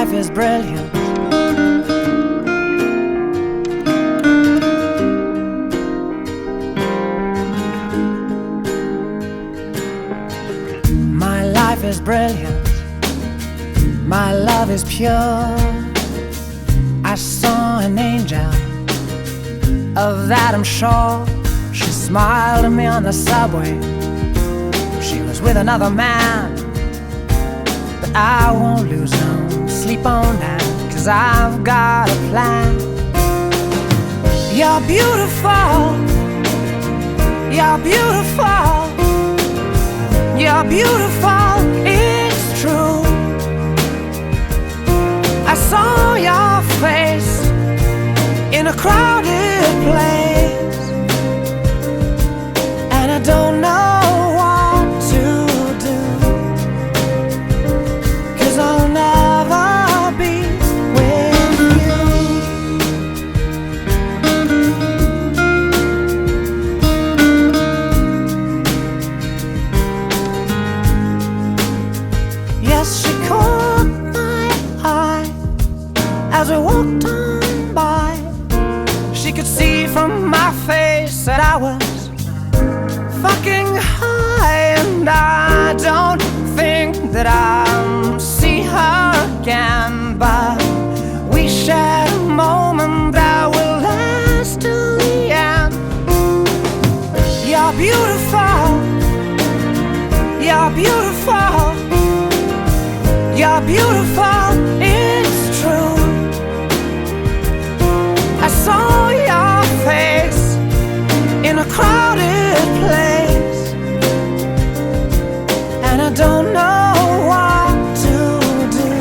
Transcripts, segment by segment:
life is brilliant. My life is brilliant. My love is pure. I saw an angel, of that I'm sure. She smiled at me on the subway. She was with another man, but I won't lose no sleep on that, 'cause I've got a plan. You're beautiful. You're beautiful. You're beautiful. It's true. I saw your face in a crowded place, and I don't know what to do, 'cause I'll never be with you. Yes, she caught my eye as we walked on by. She could see from my face that I was fucking high, and I don't think that I'll see her again, but we shared a moment that will last till the end. You're beautiful. You're beautiful. You're beautiful. It's true. I saw your face in a crowded place, and I don't know what to do,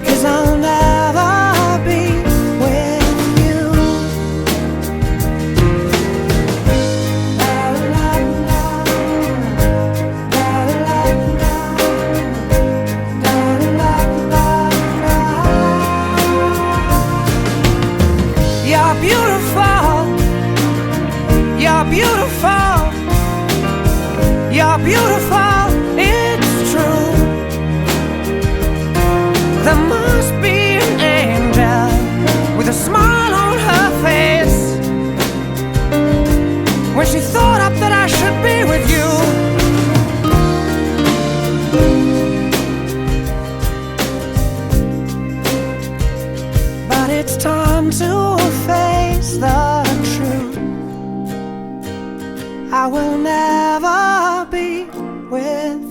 'cause I'll never be with you. La, la, la. La, la, la. La, la, la, la. You're beautiful. You're beautiful. You're beautiful. It's true. There must be an angel with a smile on her face when she thought up that I should be with you. But it's time to face the truth. I will never be with